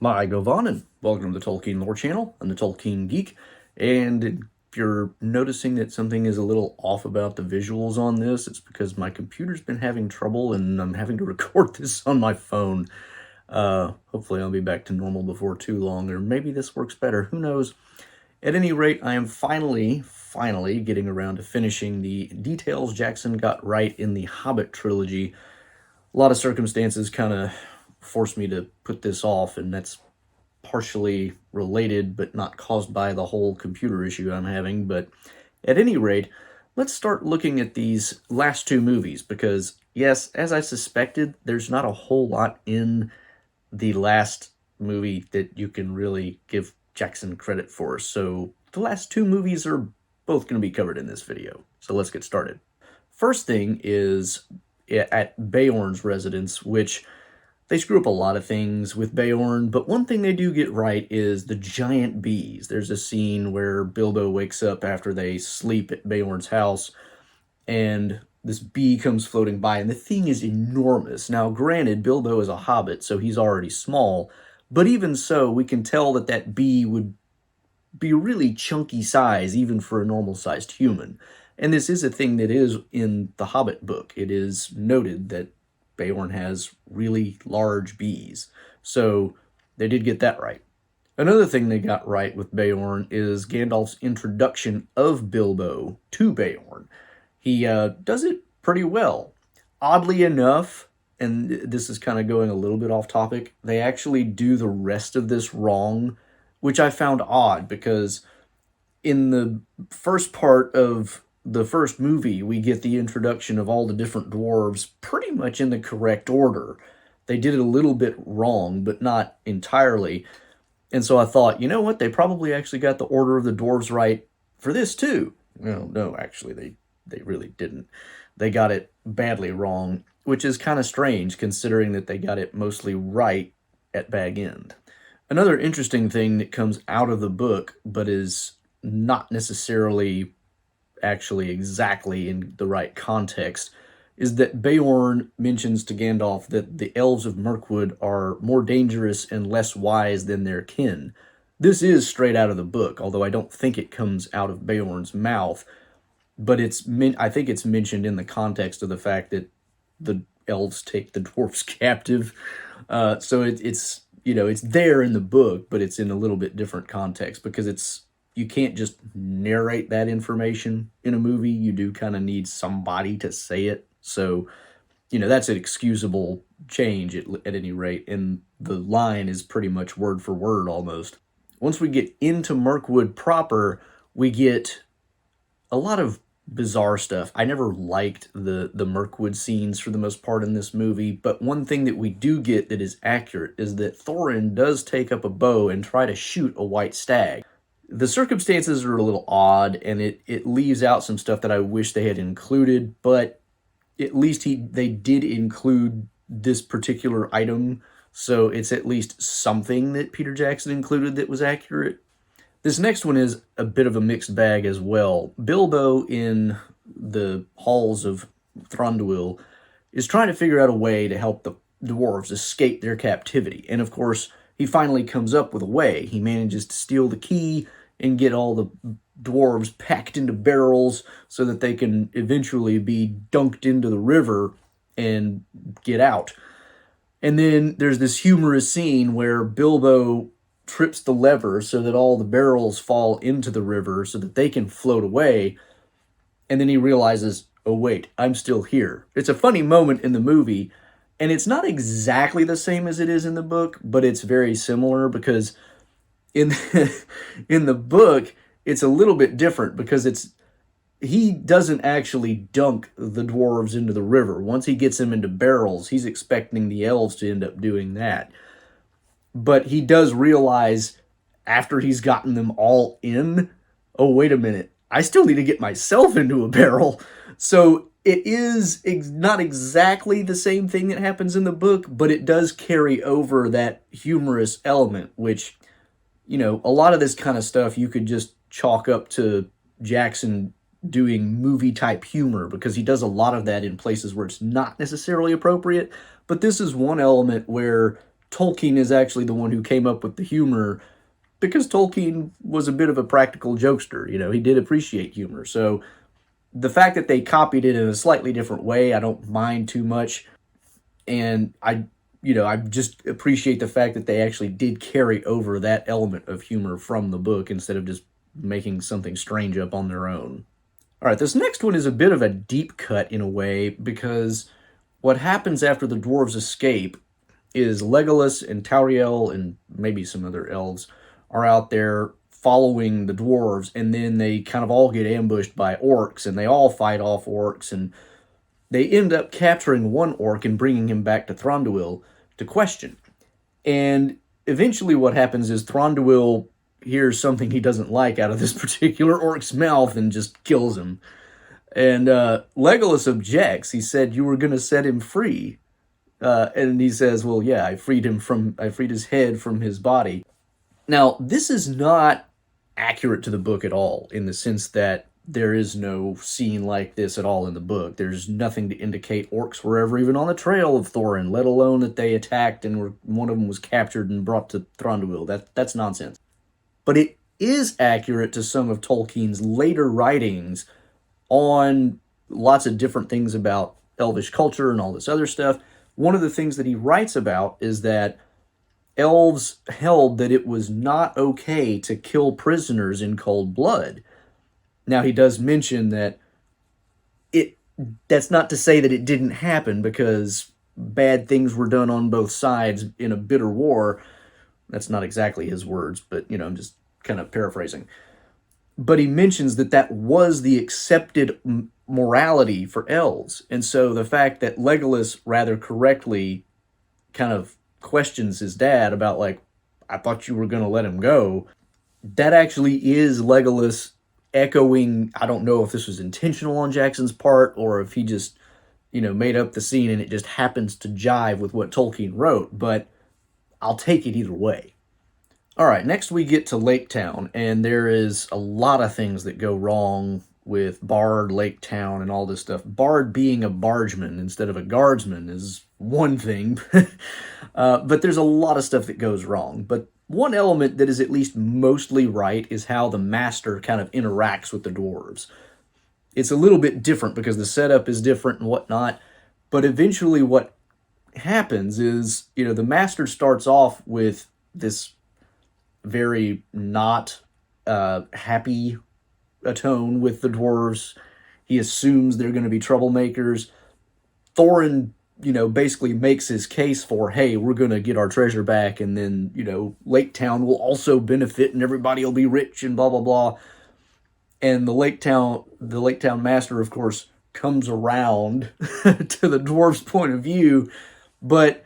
Hi, Govan, and welcome to the Tolkien Lore Channel. I'm the Tolkien Geek, and if you're noticing that something is a little off about the visuals on this, it's because my computer's been having trouble and I'm having to record this on my phone. Hopefully I'll be back to normal before too long, or maybe this works better, who knows. At any rate, I am finally getting around to finishing the details Jackson got right in the Hobbit trilogy. A lot of circumstances kind of forced me to put this off, and that's partially related but not caused by the whole computer issue I'm having. But at any rate, let's start looking at these last two movies, because yes, as I suspected, there's not a whole lot in the last movie that you can really give Jackson credit for. So the last two movies are both going to be covered in this video. So let's get started. First thing is at Beorn's residence, which they screw up a lot of things with Beorn, but one thing they do get right is the giant bees. There's a scene where Bilbo wakes up after they sleep at Beorn's house, and this bee comes floating by, and the thing is enormous. Now, granted, Bilbo is a hobbit, so he's already small, but even so, we can tell that that bee would be a really chunky size, even for a normal-sized human. And this is a thing that is in the Hobbit book. It is noted that Beorn has really large bees. So they did get that right. Another thing they got right with Beorn is Gandalf's introduction of Bilbo to Beorn. He does it pretty well. Oddly enough, and this is kind of going a little bit off topic, they actually do the rest of this wrong, which I found odd, because in the first part of the first movie, we get the introduction of all the different dwarves pretty much in the correct order. They did it a little bit wrong, but not entirely. And so I thought, you know what, they probably actually got the order of the dwarves right for this too. No, actually, they really didn't. They got it badly wrong, which is kind of strange considering that they got it mostly right at Bag End. Another interesting thing that comes out of the book, but is not necessarily actually exactly in the right context, is that Beorn mentions to Gandalf that the elves of Mirkwood are more dangerous and less wise than their kin. This is straight out of the book, although I don't think it comes out of Beorn's mouth, but I think it's mentioned in the context of the fact that the elves take the dwarves captive. So it's there in the book, but it's in a little bit different context, because you can't just narrate that information in a movie. You do kind of need somebody to say it. So, that's an excusable change at any rate. And the line is pretty much word for word almost. Once we get into Mirkwood proper, we get a lot of bizarre stuff. I never liked the Mirkwood scenes for the most part in this movie, but one thing that we do get that is accurate is that Thorin does take up a bow and try to shoot a white stag. The circumstances are a little odd, and it leaves out some stuff that I wish they had included, but at least they did include this particular item, so it's at least something that Peter Jackson included that was accurate. This next one is a bit of a mixed bag as well. Bilbo, in the halls of Thranduil, is trying to figure out a way to help the dwarves escape their captivity, and of course, he finally comes up with a way. He manages to steal the key and get all the dwarves packed into barrels so that they can eventually be dunked into the river and get out. And then there's this humorous scene where Bilbo trips the lever so that all the barrels fall into the river so that they can float away. And then he realizes, oh wait, I'm still here. It's a funny moment in the movie, and it's not exactly the same as it is in the book, but it's very similar, because in the book, it's a little bit different, because he doesn't actually dunk the dwarves into the river. Once he gets them into barrels, he's expecting the elves to end up doing that. But he does realize, after he's gotten them all in, oh, wait a minute, I still need to get myself into a barrel. So it is not exactly the same thing that happens in the book, but it does carry over that humorous element, which, a lot of this kind of stuff you could just chalk up to Jackson doing movie-type humor, because he does a lot of that in places where it's not necessarily appropriate. But this is one element where Tolkien is actually the one who came up with the humor, because Tolkien was a bit of a practical jokester. He did appreciate humor. So the fact that they copied it in a slightly different way, I don't mind too much. And I just appreciate the fact that they actually did carry over that element of humor from the book instead of just making something strange up on their own. All right, this next one is a bit of a deep cut in a way, because what happens after the dwarves escape is Legolas and Tauriel and maybe some other elves are out there following the dwarves, and then they kind of all get ambushed by orcs, and they all fight off orcs, and they end up capturing one orc and bringing him back to Thranduil to question. And eventually what happens is Thranduil hears something he doesn't like out of this particular orc's mouth and just kills him. And Legolas objects. He said, "You were going to set him free." And he says, "Well, yeah, I freed his head from his body." Now, this is not accurate to the book at all, in the sense that there is no scene like this at all in the book. There's nothing to indicate orcs were ever even on the trail of Thorin, let alone that they attacked and one of them was captured and brought to Thranduil. That's nonsense. But it is accurate to some of Tolkien's later writings on lots of different things about Elvish culture and all this other stuff. One of the things that he writes about is that elves held that it was not okay to kill prisoners in cold blood. Now, he does mention that that's not to say that it didn't happen, because bad things were done on both sides in a bitter war. That's not exactly his words, but, I'm just kind of paraphrasing. But he mentions that that was the accepted morality for elves. And so the fact that Legolas rather correctly kind of questions his dad about, like, "I thought you were going to let him go," that actually is Legolas echoing. I don't know if this was intentional on Jackson's part or if he just, made up the scene and it just happens to jive with what Tolkien wrote, but I'll take it either way. All right, next we get to Lake Town, and there is a lot of things that go wrong with Bard, Lake Town, and all this stuff. Bard being a bargeman instead of a guardsman is one thing, but there's a lot of stuff that goes wrong. But one element that is at least mostly right is how the master kind of interacts with the dwarves. It's a little bit different because the setup is different and whatnot, but eventually what happens is, the master starts off with this very not happy tone with the dwarves. He assumes they're going to be troublemakers. Thorin, basically makes his case for, hey, we're going to get our treasure back, and then, Lake Town will also benefit, and everybody will be rich, and blah, blah, blah. And the Lake Town master, of course, comes around to the dwarves' point of view, but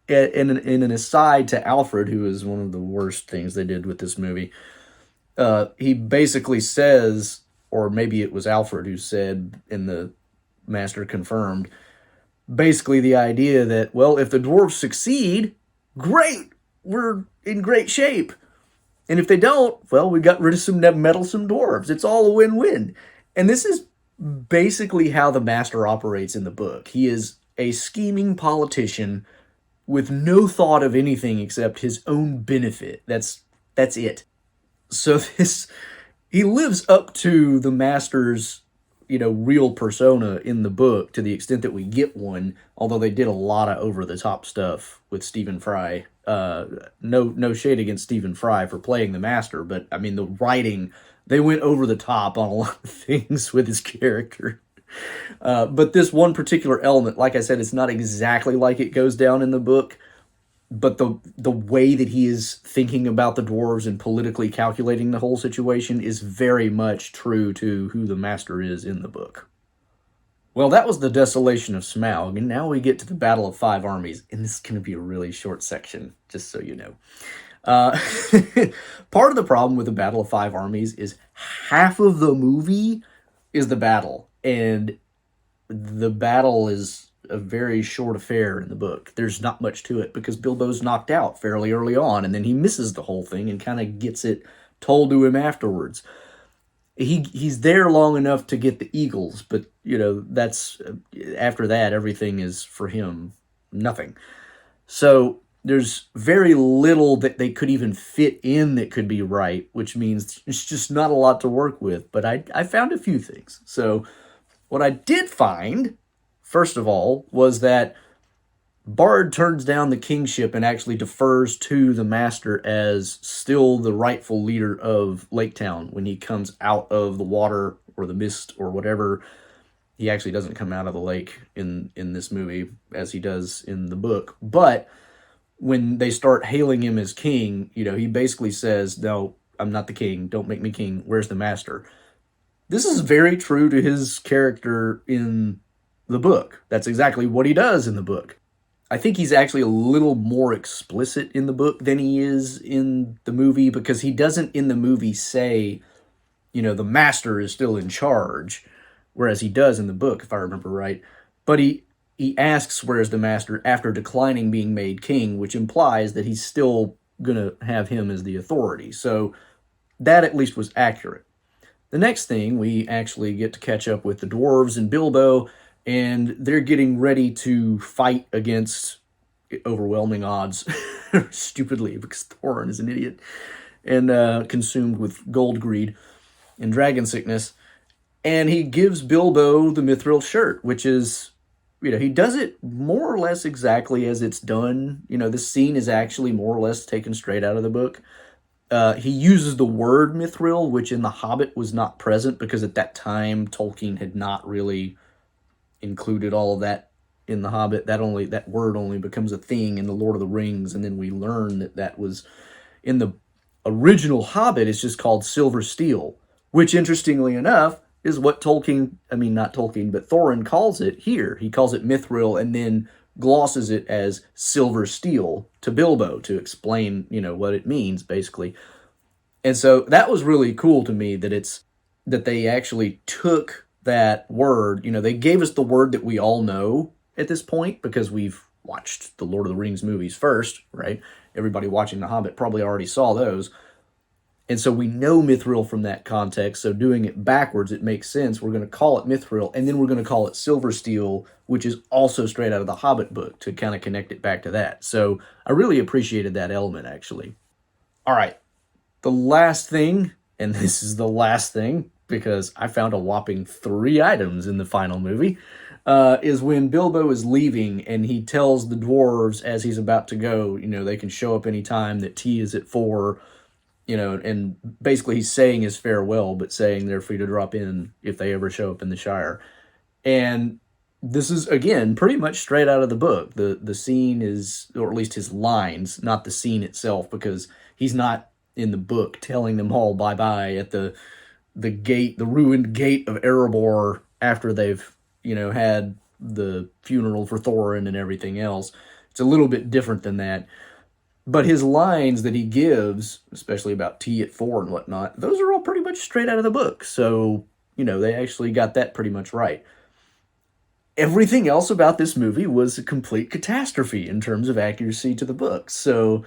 in an aside to Alfred, who is one of the worst things they did with this movie, he basically says, or maybe it was Alfred who said, and the master confirmed, basically the idea that, well, if the dwarves succeed, great, we're in great shape. And if they don't, well, we got rid of some meddlesome dwarves. It's all a win-win. And this is basically how the master operates in the book. He is a scheming politician with no thought of anything except his own benefit. That's it. So he lives up to the master's, real persona in the book, to the extent that we get one, although they did a lot of over-the-top stuff with Stephen Fry. No shade against Stephen Fry for playing the master, but, the writing, they went over the top on a lot of things with his character. But this one particular element, like I said, it's not exactly like it goes down in the book, but the way that he is thinking about the dwarves and politically calculating the whole situation is very much true to who the master is in the book. Well, that was the Desolation of Smaug, and now we get to the Battle of Five Armies, and this is going to be a really short section, just so you know. Part of the problem with the Battle of Five Armies is half of the movie is the battle, and the battle is a very short affair in the book. There's not much to it because Bilbo's knocked out fairly early on, and then he misses the whole thing and kind of gets it told to him afterwards. He's there long enough to get the eagles, but, that's, after that, everything is, for him, nothing. So, there's very little that they could even fit in that could be right, which means it's just not a lot to work with. But I found a few things. So what I did find, first of all, was that Bard turns down the kingship and actually defers to the master as still the rightful leader of Lake Town when he comes out of the water or the mist or whatever. He actually doesn't come out of the lake in this movie as he does in the book. But when they start hailing him as king, he basically says, no, I'm not the king. Don't make me king. Where's the master? This is very true to his character in the book. That's exactly what he does in the book. I think he's actually a little more explicit in the book than he is in the movie, because he doesn't in the movie say, the master is still in charge, whereas he does in the book, if I remember right. But he asks where's the master after declining being made king, which implies that he's still going to have him as the authority. So that at least was accurate. The next thing, we actually get to catch up with the dwarves and Bilbo, and they're getting ready to fight against overwhelming odds, stupidly, because Thorin is an idiot, and consumed with gold greed and dragon sickness. And he gives Bilbo the Mithril shirt, which is, he does it more or less exactly as it's done. This scene is actually more or less taken straight out of the book. He uses the word Mithril, which in The Hobbit was not present, because at that time Tolkien had not really included all of that in The Hobbit. That word only becomes a thing in The Lord of the Rings, and then we learn that was in the original Hobbit. It's just called silver steel, which interestingly enough is what Thorin calls it here. He calls it Mithril and then glosses it as silver steel to Bilbo to explain, what it means, basically. And so that was really cool to me that they actually took that word. They gave us the word that we all know at this point because we've watched the Lord of the Rings movies first, right? Everybody watching The Hobbit probably already saw those. And so we know Mithril from that context, so doing it backwards, it makes sense. We're going to call it Mithril, and then we're going to call it silver steel, which is also straight out of the Hobbit book, to kind of connect it back to that. So I really appreciated that element, actually. All right, the last thing, and this is the last thing, because I found a whopping 3 items in the final movie, is when Bilbo is leaving, and he tells the dwarves as he's about to go, they can show up anytime, that tea is at 4, and basically he's saying his farewell, but saying they're free to drop in if they ever show up in the Shire. And this is, again, pretty much straight out of the book. The scene is, or at least his lines, not the scene itself, because he's not in the book telling them all bye-bye at the gate, the ruined gate of Erebor after they've, had the funeral for Thorin and everything else. It's a little bit different than that. But his lines that he gives, especially about tea at 4 and whatnot, those are all pretty much straight out of the book. So, they actually got that pretty much right. Everything else about this movie was a complete catastrophe in terms of accuracy to the book. So,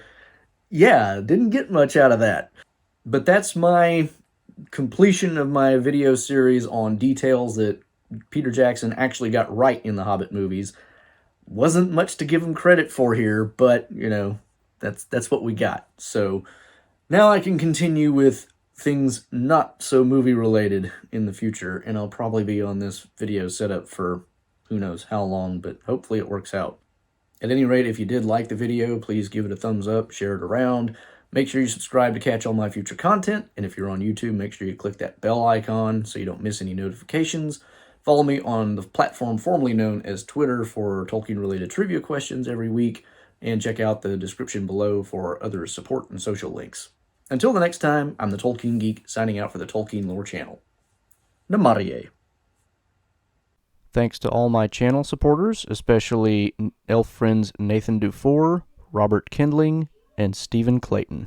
yeah, didn't get much out of that. But that's my completion of my video series on details that Peter Jackson actually got right in the Hobbit movies. Wasn't much to give him credit for here, but, that's what we got. So now I can continue with things not so movie related in the future, and I'll probably be on this video setup for who knows how long, but hopefully it works out. At any rate, if you did like the video, please give it a thumbs up, share it around. Make sure you subscribe to catch all my future content, and if you're on YouTube, make sure you click that bell icon so you don't miss any notifications. Follow me on the platform formerly known as Twitter for Tolkien-related trivia questions every week, and check out the description below for other support and social links. Until the next time, I'm the Tolkien Geek, signing out for the Tolkien Lore channel. Namarie. Thanks to all my channel supporters, especially elf friends Nathan Dufour, Robert Kindling, and Stephen Clayton.